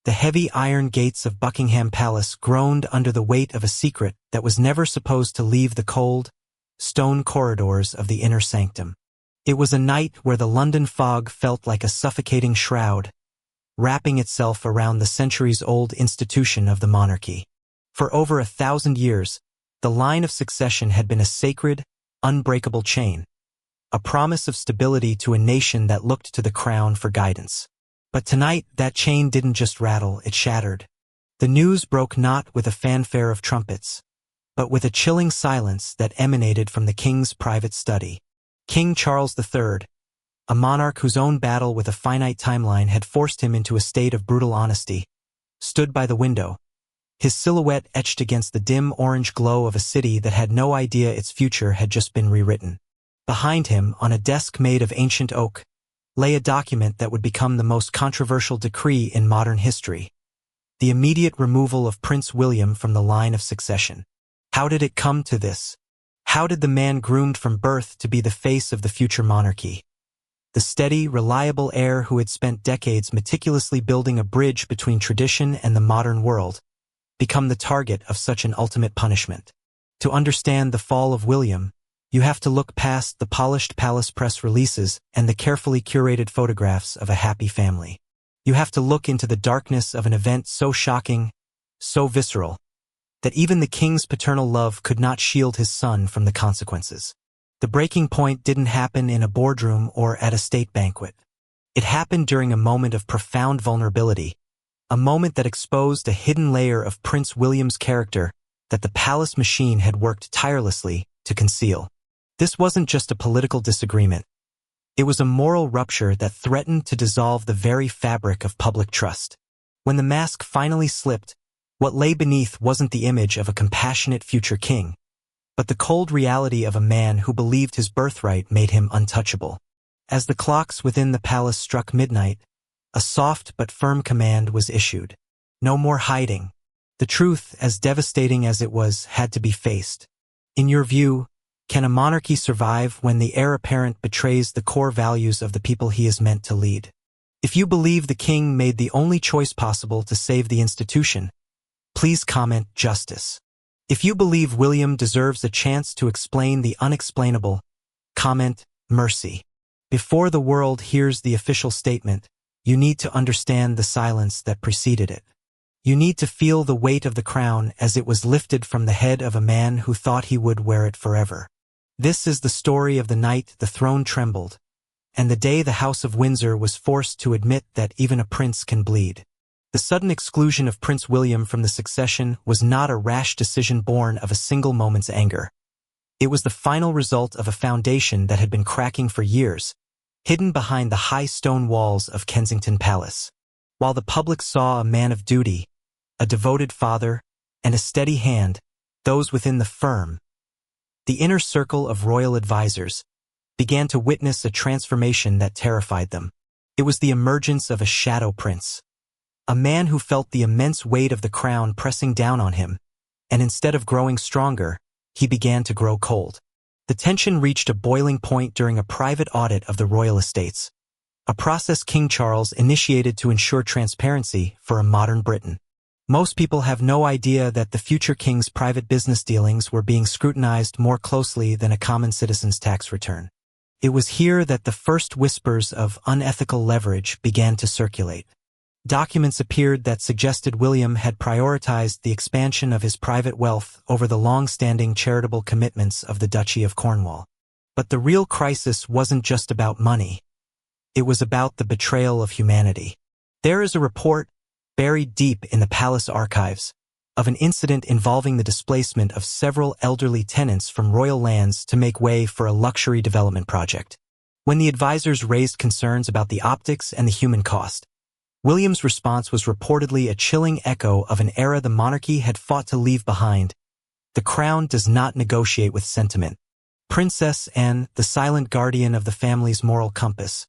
The heavy iron gates of Buckingham Palace groaned under the weight of a secret that was never supposed to leave the cold, stone corridors of the inner sanctum. It was a night where the London fog felt like a suffocating shroud, wrapping itself around the centuries-old institution of the monarchy. For over 1,000 years, the line of succession had been a sacred, unbreakable chain, a promise of stability to a nation that looked to the crown for guidance. But tonight, that chain didn't just rattle, it shattered. The news broke not with a fanfare of trumpets, but with a chilling silence that emanated from the king's private study. King Charles III, a monarch whose own battle with a finite timeline had forced him into a state of brutal honesty, stood by the window, his silhouette etched against the dim orange glow of a city that had no idea its future had just been rewritten. Behind him, on a desk made of ancient oak, lay a document that would become the most controversial decree in modern history: the immediate removal of Prince William from the line of succession. How did it come to this? How did the man groomed from birth to be the face of the future monarchy, the steady, reliable heir who had spent decades meticulously building a bridge between tradition and the modern world, become the target of such an ultimate punishment? To understand the fall of William, you have to look past the polished palace press releases and the carefully curated photographs of a happy family. You have to look into the darkness of an event so shocking, so visceral, that even the king's paternal love could not shield his son from the consequences. The breaking point didn't happen in a boardroom or at a state banquet. It happened during a moment of profound vulnerability, a moment that exposed a hidden layer of Prince William's character that the palace machine had worked tirelessly to conceal. This wasn't just a political disagreement. It was a moral rupture that threatened to dissolve the very fabric of public trust. When the mask finally slipped, what lay beneath wasn't the image of a compassionate future king, but the cold reality of a man who believed his birthright made him untouchable. As the clocks within the palace struck midnight, a soft but firm command was issued. No more hiding. The truth, as devastating as it was, had to be faced. In your view, can a monarchy survive when the heir apparent betrays the core values of the people he is meant to lead? If you believe the king made the only choice possible to save the institution, please comment justice. If you believe William deserves a chance to explain the unexplainable, comment mercy. Before the world hears the official statement, you need to understand the silence that preceded it. You need to feel the weight of the crown as it was lifted from the head of a man who thought he would wear it forever. This is the story of the night the throne trembled, and the day the House of Windsor was forced to admit that even a prince can bleed. The sudden exclusion of Prince William from the succession was not a rash decision born of a single moment's anger. It was the final result of a foundation that had been cracking for years, hidden behind the high stone walls of Kensington Palace. While the public saw a man of duty, a devoted father, and a steady hand, those within the firm, the inner circle of royal advisors, began to witness a transformation that terrified them. It was the emergence of a shadow prince, a man who felt the immense weight of the crown pressing down on him, and instead of growing stronger, he began to grow cold. The tension reached a boiling point during a private audit of the royal estates, a process King Charles initiated to ensure transparency for a modern Britain. Most people have no idea that the future king's private business dealings were being scrutinized more closely than a common citizen's tax return. It was here that the first whispers of unethical leverage began to circulate. Documents appeared that suggested William had prioritized the expansion of his private wealth over the long-standing charitable commitments of the Duchy of Cornwall. But the real crisis wasn't just about money. It was about the betrayal of humanity. There is a report, buried deep in the palace archives, of an incident involving the displacement of several elderly tenants from royal lands to make way for a luxury development project. When the advisors raised concerns about the optics and the human cost, William's response was reportedly a chilling echo of an era the monarchy had fought to leave behind. The crown does not negotiate with sentiment. Princess Anne, the silent guardian of the family's moral compass,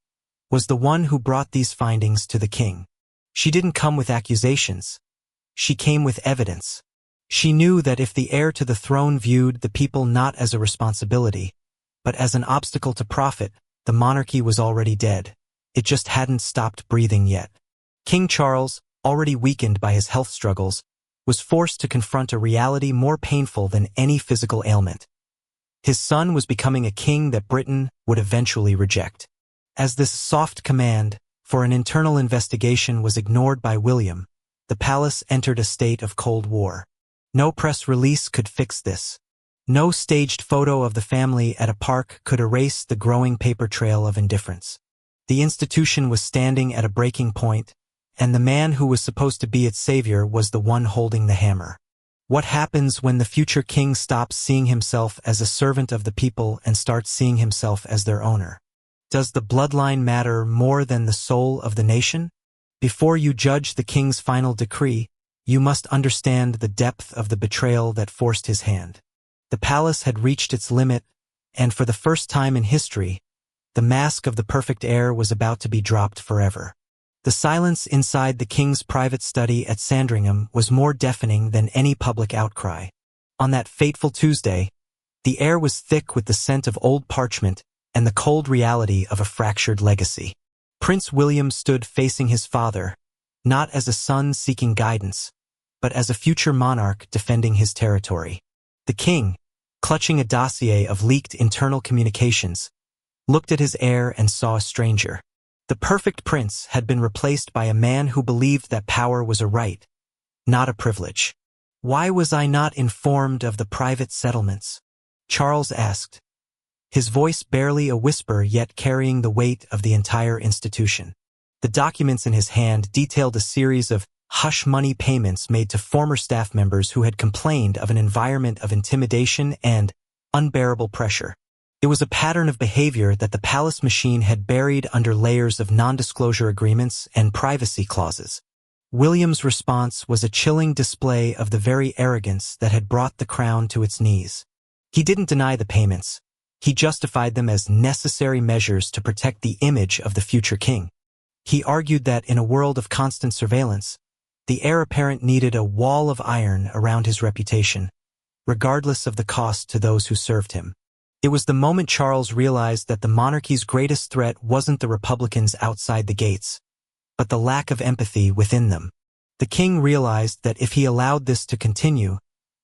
was the one who brought these findings to the king. She didn't come with accusations. She came with evidence. She knew that if the heir to the throne viewed the people not as a responsibility, but as an obstacle to profit, the monarchy was already dead. It just hadn't stopped breathing yet. King Charles, already weakened by his health struggles, was forced to confront a reality more painful than any physical ailment. His son was becoming a king that Britain would eventually reject. As this soft command for an internal investigation was ignored by William, the palace entered a state of Cold War. No press release could fix this. No staged photo of the family at a park could erase the growing paper trail of indifference. The institution was standing at a breaking point, and the man who was supposed to be its savior was the one holding the hammer. What happens when the future king stops seeing himself as a servant of the people and starts seeing himself as their owner? Does the bloodline matter more than the soul of the nation? Before you judge the king's final decree, you must understand the depth of the betrayal that forced his hand. The palace had reached its limit, and for the first time in history, the mask of the perfect heir was about to be dropped forever. The silence inside the king's private study at Sandringham was more deafening than any public outcry. On that fateful Tuesday, the air was thick with the scent of old parchment and the cold reality of a fractured legacy. Prince William stood facing his father, not as a son seeking guidance, but as a future monarch defending his territory. The king, clutching a dossier of leaked internal communications, looked at his heir and saw a stranger. The perfect prince had been replaced by a man who believed that power was a right, not a privilege. "Why was I not informed of the private settlements?" Charles asked, his voice barely a whisper yet carrying the weight of the entire institution. The documents in his hand detailed a series of hush money payments made to former staff members who had complained of an environment of intimidation and unbearable pressure. It was a pattern of behavior that the palace machine had buried under layers of non-disclosure agreements and privacy clauses. William's response was a chilling display of the very arrogance that had brought the crown to its knees. He didn't deny the payments. He justified them as necessary measures to protect the image of the future king. He argued that in a world of constant surveillance, the heir apparent needed a wall of iron around his reputation, regardless of the cost to those who served him. It was the moment Charles realized that the monarchy's greatest threat wasn't the Republicans outside the gates, but the lack of empathy within them. The king realized that if he allowed this to continue,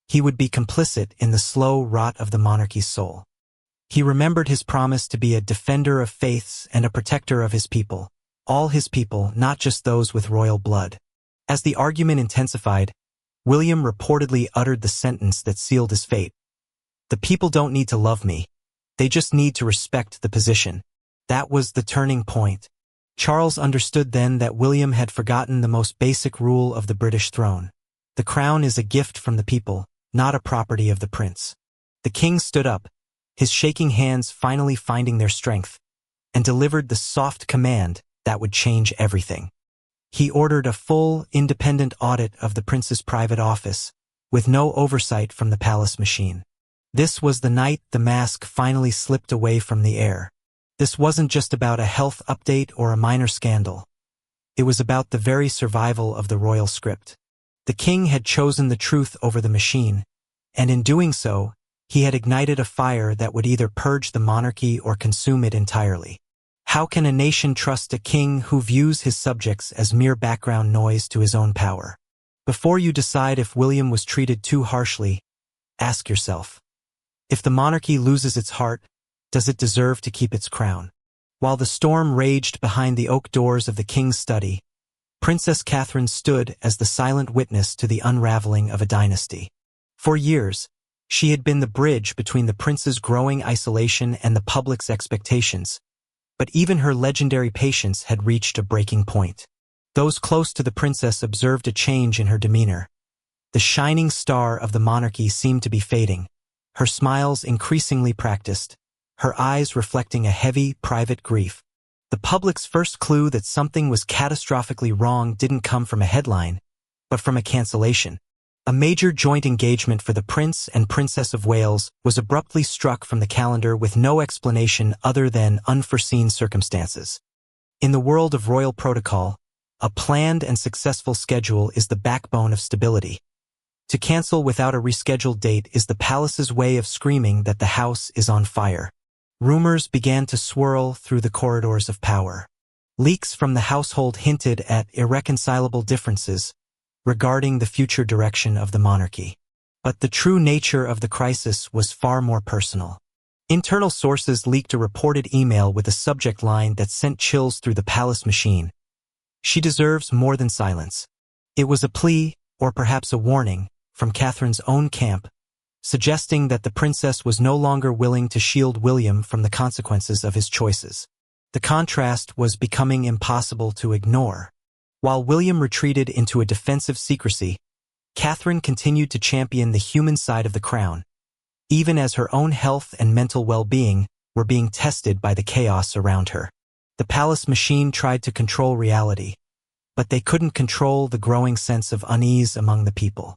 he would be complicit in the slow rot of the monarchy's soul. He remembered his promise to be a defender of faiths and a protector of his people, all his people, not just those with royal blood. As the argument intensified, William reportedly uttered the sentence that sealed his fate. "The people don't need to love me. They just need to respect the position." That was the turning point. Charles understood then that William had forgotten the most basic rule of the British throne. The crown is a gift from the people, not a property of the prince. The king stood up, his shaking hands finally finding their strength, and delivered the soft command that would change everything. He ordered a full, independent audit of the prince's private office, with no oversight from the palace machine. This was the night the mask finally slipped away from the heir. This wasn't just about a health update or a minor scandal. It was about the very survival of the royal script. The king had chosen the truth over the machine, and in doing so, he had ignited a fire that would either purge the monarchy or consume it entirely. How can a nation trust a king who views his subjects as mere background noise to his own power? Before you decide if William was treated too harshly, ask yourself, if the monarchy loses its heart, does it deserve to keep its crown? While the storm raged behind the oak doors of the king's study, Princess Catherine stood as the silent witness to the unraveling of a dynasty. For years, she had been the bridge between the prince's growing isolation and the public's expectations, but even her legendary patience had reached a breaking point. Those close to the princess observed a change in her demeanor. The shining star of the monarchy seemed to be fading, her smiles increasingly practiced, her eyes reflecting a heavy, private grief. The public's first clue that something was catastrophically wrong didn't come from a headline, but from a cancellation. A major joint engagement for the Prince and Princess of Wales was abruptly struck from the calendar with no explanation other than unforeseen circumstances. In the world of royal protocol, a planned and successful schedule is the backbone of stability. To cancel without a rescheduled date is the palace's way of screaming that the house is on fire. Rumors began to swirl through the corridors of power. Leaks from the household hinted at irreconcilable differences regarding the future direction of the monarchy. But the true nature of the crisis was far more personal. Internal sources leaked a reported email with a subject line that sent chills through the palace machine. "She deserves more than silence." It was a plea, or perhaps a warning, from Catherine's own camp, suggesting that the princess was no longer willing to shield William from the consequences of his choices. The contrast was becoming impossible to ignore. While William retreated into a defensive secrecy, Catherine continued to champion the human side of the crown, even as her own health and mental well-being were being tested by the chaos around her. The palace machine tried to control reality, but they couldn't control the growing sense of unease among the people.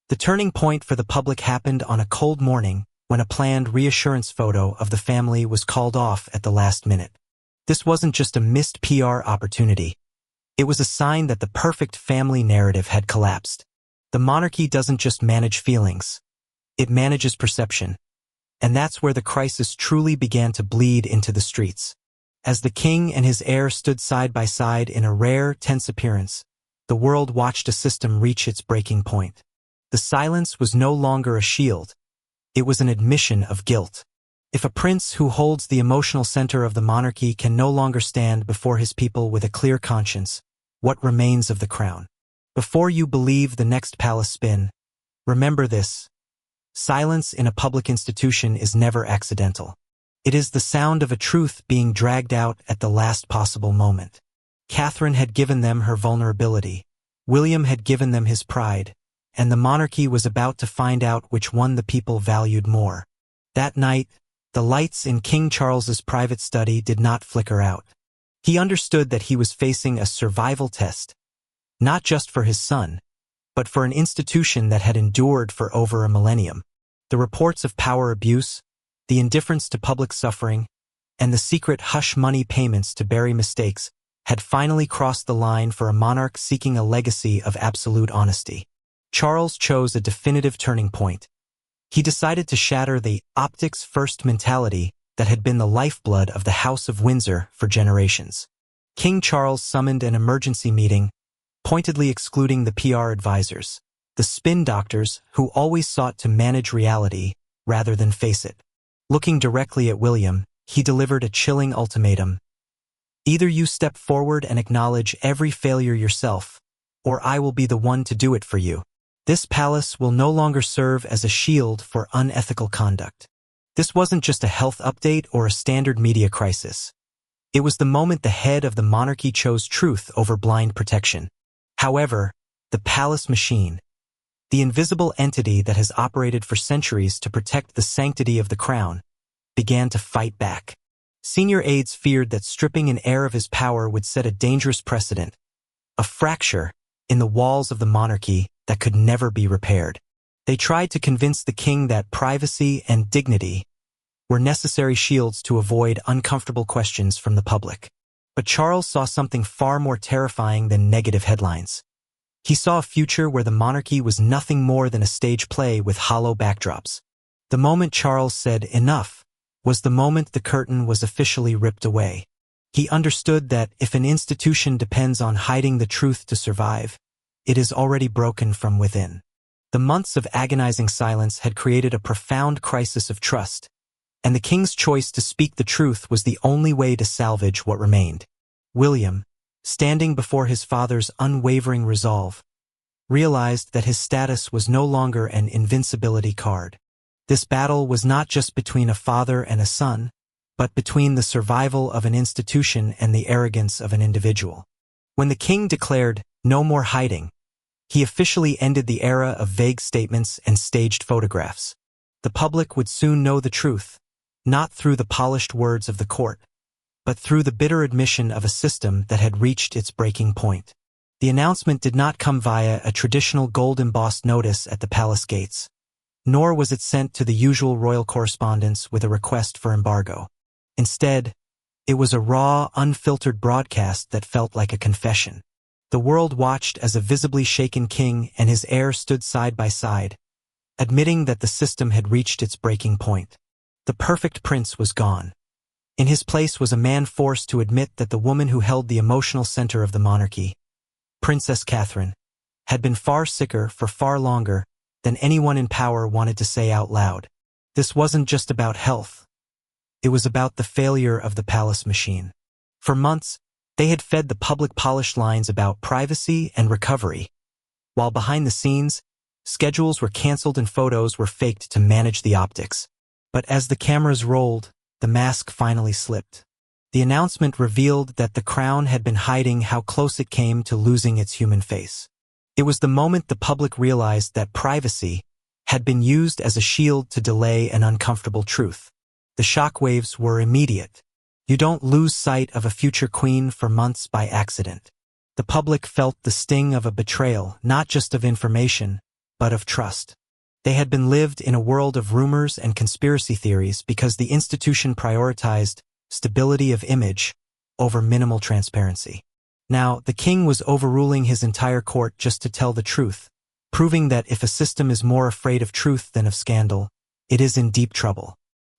The turning point for the public happened on a cold morning when a planned reassurance photo of the family was called off at the last minute. This wasn't just a missed PR opportunity. It was a sign that the perfect family narrative had collapsed. The monarchy doesn't just manage feelings. It manages perception. And that's where the crisis truly began to bleed into the streets. As the king and his heir stood side by side in a rare, tense appearance, the world watched a system reach its breaking point. The silence was no longer a shield. It was an admission of guilt. If a prince who holds the emotional center of the monarchy can no longer stand before his people with a clear conscience, what remains of the crown? Before you believe the next palace spin, remember this: silence in a public institution is never accidental. It is the sound of a truth being dragged out at the last possible moment. Catherine had given them her vulnerability, William had given them his pride, and the monarchy was about to find out which one the people valued more. That night, the lights in King Charles's private study did not flicker out. He understood that he was facing a survival test, not just for his son, but for an institution that had endured for over a millennium. The reports of power abuse, the indifference to public suffering, and the secret hush money payments to bury mistakes had finally crossed the line for a monarch seeking a legacy of absolute honesty. Charles chose a definitive turning point. He decided to shatter the optics-first mentality that had been the lifeblood of the House of Windsor for generations. King Charles summoned an emergency meeting, pointedly excluding the PR advisors, the spin doctors who always sought to manage reality rather than face it. Looking directly at William, he delivered a chilling ultimatum. "Either you step forward and acknowledge every failure yourself, or I will be the one to do it for you. This palace will no longer serve as a shield for unethical conduct." This wasn't just a health update or a standard media crisis. It was the moment the head of the monarchy chose truth over blind protection. However, the palace machine, the invisible entity that has operated for centuries to protect the sanctity of the crown, began to fight back. Senior aides feared that stripping an heir of his power would set a dangerous precedent, a fracture in the walls of the monarchy that could never be repaired. They tried to convince the king that privacy and dignity were necessary shields to avoid uncomfortable questions from the public. But Charles saw something far more terrifying than negative headlines. He saw a future where the monarchy was nothing more than a stage play with hollow backdrops. The moment Charles said enough was the moment the curtain was officially ripped away. He understood that if an institution depends on hiding the truth to survive, it is already broken from within. The months of agonizing silence had created a profound crisis of trust, and the king's choice to speak the truth was the only way to salvage what remained. William, standing before his father's unwavering resolve, realized that his status was no longer an invincibility card. This battle was not just between a father and a son, but between the survival of an institution and the arrogance of an individual. When the king declared, "No more hiding," he officially ended the era of vague statements and staged photographs. The public would soon know the truth, not through the polished words of the court, but through the bitter admission of a system that had reached its breaking point. The announcement did not come via a traditional gold-embossed notice at the palace gates, nor was it sent to the usual royal correspondence with a request for embargo. Instead, it was a raw, unfiltered broadcast that felt like a confession. The world watched as a visibly shaken king and his heir stood side by side, admitting that the system had reached its breaking point. The perfect prince was gone. In his place was a man forced to admit that the woman who held the emotional center of the monarchy, Princess Catherine, had been far sicker for far longer than anyone in power wanted to say out loud. This wasn't just about health. It was about the failure of the palace machine. For months, they had fed the public polished lines about privacy and recovery, while behind the scenes, schedules were canceled and photos were faked to manage the optics. But as the cameras rolled, the mask finally slipped. The announcement revealed that the crown had been hiding how close it came to losing its human face. It was the moment the public realized that privacy had been used as a shield to delay an uncomfortable truth. The shockwaves were immediate. You don't lose sight of a future queen for months by accident. The public felt the sting of a betrayal, not just of information, but of trust. They had been lived in a world of rumors and conspiracy theories because the institution prioritized stability of image over minimal transparency. Now, the king was overruling his entire court just to tell the truth, proving that if a system is more afraid of truth than of scandal, it is in deep trouble.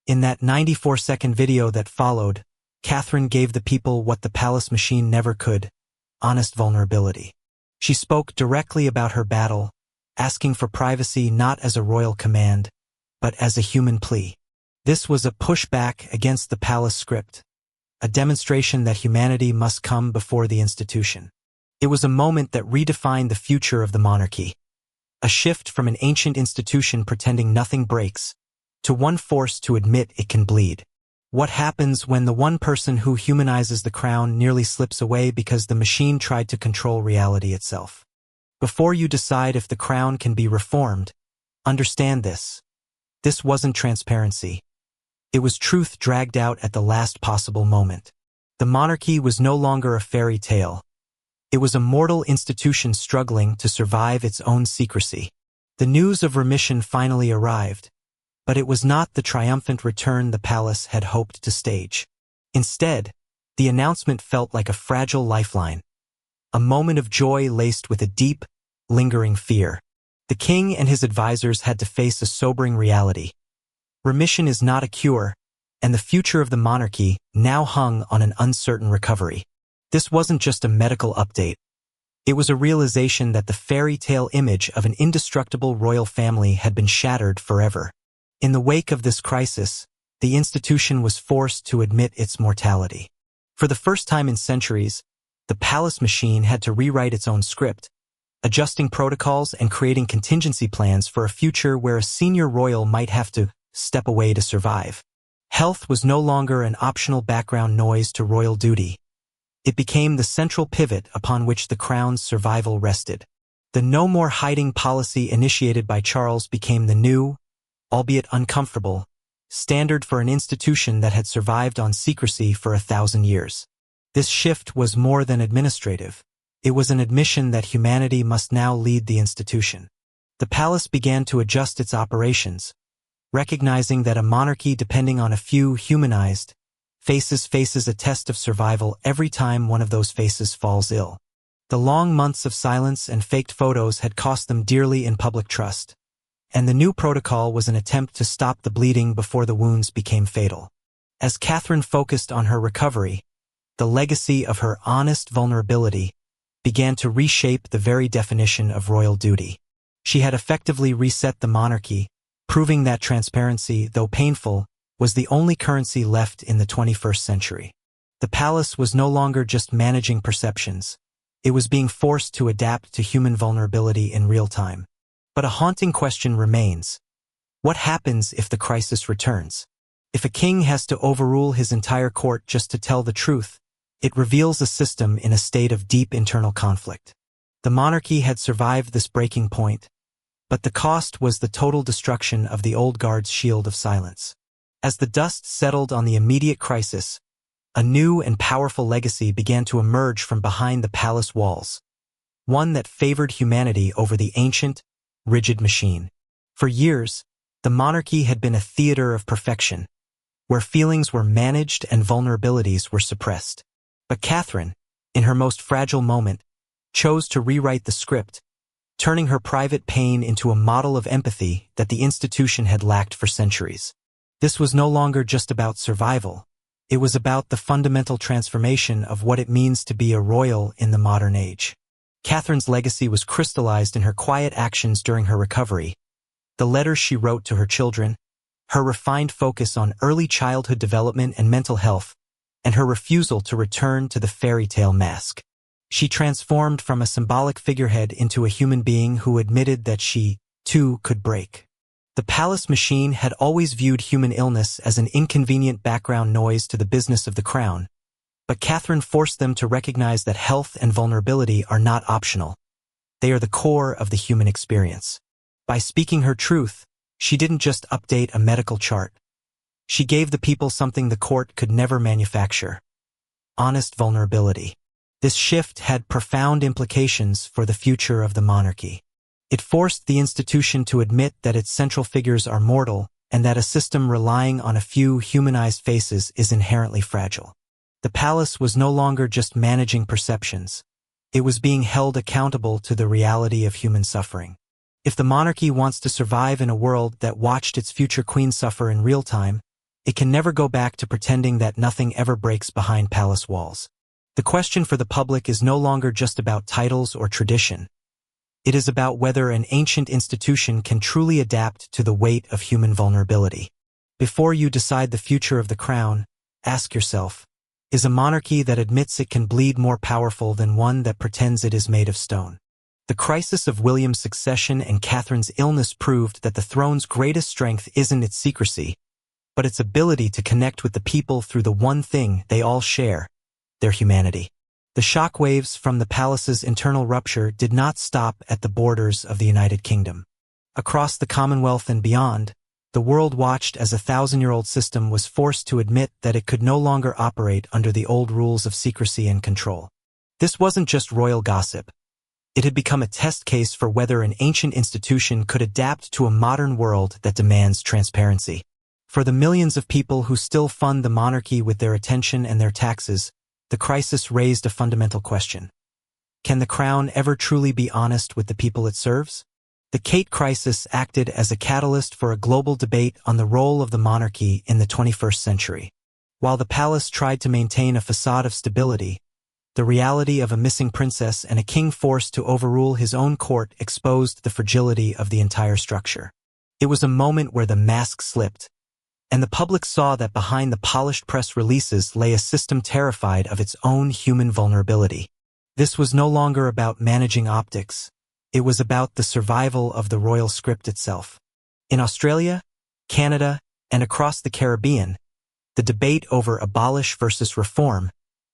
In that 94-second video that followed, Catherine gave the people what the palace machine never could: honest vulnerability. She spoke directly about her battle, asking for privacy not as a royal command, but as a human plea. This was a pushback against the palace script, a demonstration that humanity must come before the institution. It was a moment that redefined the future of the monarchy, a shift from an ancient institution pretending nothing breaks, to one forced to admit it can bleed. What happens when the one person who humanizes the crown nearly slips away because the machine tried to control reality itself? Before you decide if the crown can be reformed, understand this. This wasn't transparency. It was truth dragged out at the last possible moment. The monarchy was no longer a fairy tale. It was a mortal institution struggling to survive its own secrecy. The news of remission finally arrived, but it was not the triumphant return the palace had hoped to stage. Instead, the announcement felt like a fragile lifeline, a moment of joy laced with a deep, lingering fear. The king and his advisors had to face a sobering reality. Remission is not a cure, and the future of the monarchy now hung on an uncertain recovery. This wasn't just a medical update. It was a realization that the fairy tale image of an indestructible royal family had been shattered forever. In the wake of this crisis, the institution was forced to admit its mortality. For the first time in centuries, the palace machine had to rewrite its own script, adjusting protocols and creating contingency plans for a future where a senior royal might have to step away to survive. Health was no longer an optional background noise to royal duty. It became the central pivot upon which the crown's survival rested. The no more hiding policy initiated by Charles became the new, albeit uncomfortable, standard for an institution that had survived on secrecy for 1,000 years. This shift was more than administrative. It was an admission that humanity must now lead the institution. The palace began to adjust its operations, recognizing that a monarchy depending on a few humanized faces faces a test of survival every time one of those faces falls ill. The long months of silence and faked photos had cost them dearly in public trust, and the new protocol was an attempt to stop the bleeding before the wounds became fatal. As Catherine focused on her recovery, the legacy of her honest vulnerability began to reshape the very definition of royal duty. She had effectively reset the monarchy, proving that transparency, though painful, was the only currency left in the 21st century. The palace was no longer just managing perceptions. It was being forced to adapt to human vulnerability in real time. But a haunting question remains. What happens if the crisis returns? If a king has to overrule his entire court just to tell the truth, it reveals a system in a state of deep internal conflict. The monarchy had survived this breaking point, but the cost was the total destruction of the old guard's shield of silence. As the dust settled on the immediate crisis, a new and powerful legacy began to emerge from behind the palace walls, one that favored humanity over the ancient, rigid machine. For years, the monarchy had been a theater of perfection, where feelings were managed and vulnerabilities were suppressed. But Catherine, in her most fragile moment, chose to rewrite the script, turning her private pain into a model of empathy that the institution had lacked for centuries. This was no longer just about survival. It was about the fundamental transformation of what it means to be a royal in the modern age. Catherine's legacy was crystallized in her quiet actions during her recovery, the letters she wrote to her children, her refined focus on early childhood development and mental health, and her refusal to return to the fairy tale mask. She transformed from a symbolic figurehead into a human being who admitted that she, too, could break. The palace machine had always viewed human illness as an inconvenient background noise to the business of the crown, but Catherine forced them to recognize that health and vulnerability are not optional. They are the core of the human experience. By speaking her truth, she didn't just update a medical chart. She gave the people something the court could never manufacture: honest vulnerability. This shift had profound implications for the future of the monarchy. It forced the institution to admit that its central figures are mortal and that a system relying on a few humanized faces is inherently fragile. The palace was no longer just managing perceptions. It was being held accountable to the reality of human suffering. If the monarchy wants to survive in a world that watched its future queen suffer in real time, it can never go back to pretending that nothing ever breaks behind palace walls. The question for the public is no longer just about titles or tradition. It is about whether an ancient institution can truly adapt to the weight of human vulnerability. Before you decide the future of the crown, ask yourself, is a monarchy that admits it can bleed more powerful than one that pretends it is made of stone? The crisis of William's succession and Catherine's illness proved that the throne's greatest strength isn't its secrecy, but its ability to connect with the people through the one thing they all share: their humanity. The shockwaves from the palace's internal rupture did not stop at the borders of the United Kingdom. Across the Commonwealth and beyond, the world watched as a 1,000-year-old system was forced to admit that it could no longer operate under the old rules of secrecy and control. This wasn't just royal gossip. It had become a test case for whether an ancient institution could adapt to a modern world that demands transparency. For the millions of people who still fund the monarchy with their attention and their taxes, the crisis raised a fundamental question. Can the crown ever truly be honest with the people it serves? The Kate crisis acted as a catalyst for a global debate on the role of the monarchy in the 21st century. While the palace tried to maintain a facade of stability, the reality of a missing princess and a king forced to overrule his own court exposed the fragility of the entire structure. It was a moment where the mask slipped, and the public saw that behind the polished press releases lay a system terrified of its own human vulnerability. This was no longer about managing optics. It was about the survival of the royal script itself. In Australia, Canada, and across the Caribbean, the debate over abolish versus reform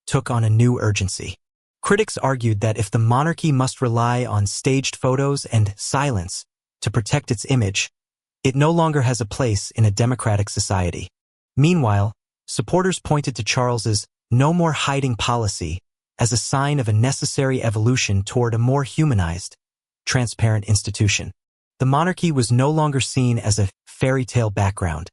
took on a new urgency. Critics argued that if the monarchy must rely on staged photos and silence to protect its image, it no longer has a place in a democratic society. Meanwhile, supporters pointed to Charles's "no more hiding" policy as a sign of a necessary evolution toward a more humanized, transparent institution. The monarchy was no longer seen as a fairy tale background.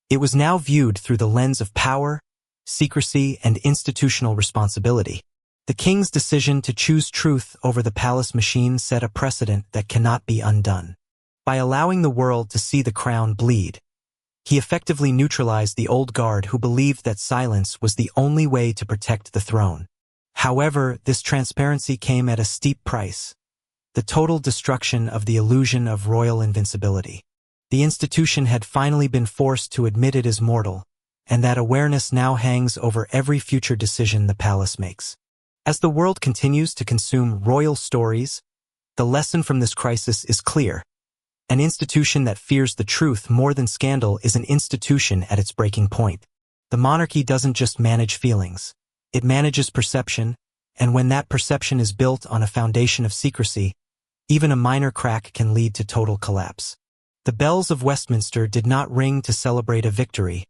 It was now viewed through the lens of power, secrecy, and institutional responsibility. The king's decision to choose truth over the palace machine set a precedent that cannot be undone. By allowing the world to see the crown bleed, he effectively neutralized the old guard who believed that silence was the only way to protect the throne. However, this transparency came at a steep price: the total destruction of the illusion of royal invincibility. The institution had finally been forced to admit it is mortal, and that awareness now hangs over every future decision the palace makes. As the world continues to consume royal stories, the lesson from this crisis is clear. An institution that fears the truth more than scandal is an institution at its breaking point. The monarchy doesn't just manage feelings. It manages perception, and when that perception is built on a foundation of secrecy, even a minor crack can lead to total collapse. The bells of Westminster did not ring to celebrate a victory,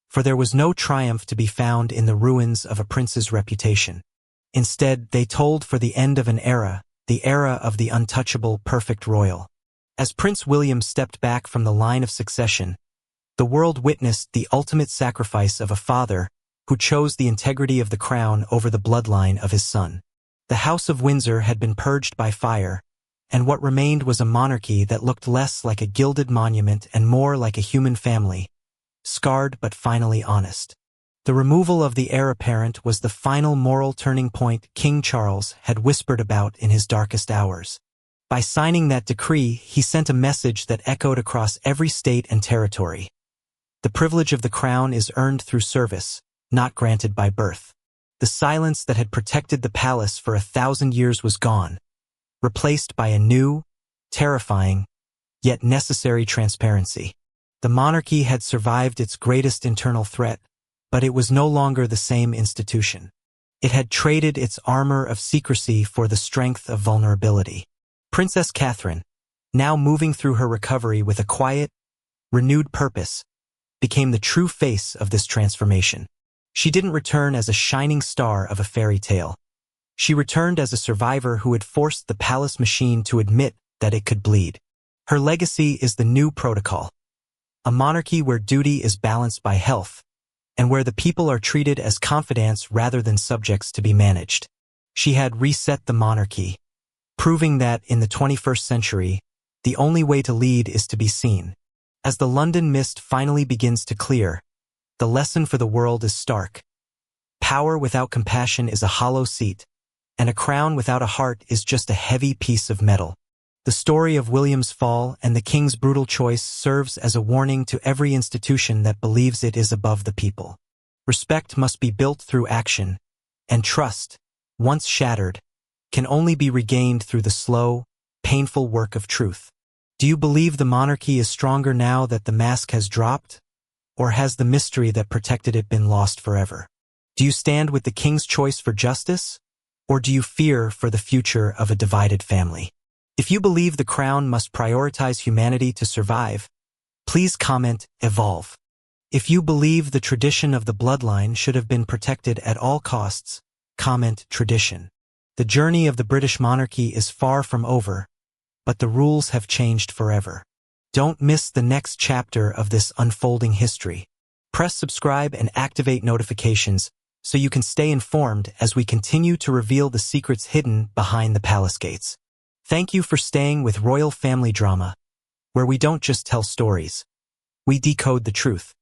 for there was no triumph to be found in the ruins of a prince's reputation. Instead, they tolled for the end of an era, the era of the untouchable, perfect royal. As Prince William stepped back from the line of succession, the world witnessed the ultimate sacrifice of a father who chose the integrity of the crown over the bloodline of his son. The House of Windsor had been purged by fire, and what remained was a monarchy that looked less like a gilded monument and more like a human family, scarred but finally honest. The removal of the heir apparent was the final moral turning point King Charles had whispered about in his darkest hours. By signing that decree, he sent a message that echoed across every state and territory. The privilege of the crown is earned through service, not granted by birth. The silence that had protected the palace for 1,000 years was gone, replaced by a new, terrifying, yet necessary transparency. The monarchy had survived its greatest internal threat, but it was no longer the same institution. It had traded its armor of secrecy for the strength of vulnerability. Princess Catherine, now moving through her recovery with a quiet, renewed purpose, became the true face of this transformation. She didn't return as a shining star of a fairy tale. She returned as a survivor who had forced the palace machine to admit that it could bleed. Her legacy is the new protocol, a monarchy where duty is balanced by health, and where the people are treated as confidants rather than subjects to be managed. She had reset the monarchy, proving that in the 21st century, the only way to lead is to be seen. As the London mist finally begins to clear, the lesson for the world is stark. Power without compassion is a hollow seat, and a crown without a heart is just a heavy piece of metal. The story of William's fall and the king's brutal choice serves as a warning to every institution that believes it is above the people. Respect must be built through action, and trust, once shattered, can only be regained through the slow, painful work of truth. Do you believe the monarchy is stronger now that the mask has dropped? Or has the mystery that protected it been lost forever? Do you stand with the king's choice for justice? Or do you fear for the future of a divided family? If you believe the crown must prioritize humanity to survive, please comment evolve. If you believe the tradition of the bloodline should have been protected at all costs, comment tradition. The journey of the British monarchy is far from over, but the rules have changed forever. Don't miss the next chapter of this unfolding history. Press subscribe and activate notifications so you can stay informed as we continue to reveal the secrets hidden behind the palace gates. Thank you for staying with Royal Family Drama, where we don't just tell stories, we decode the truth.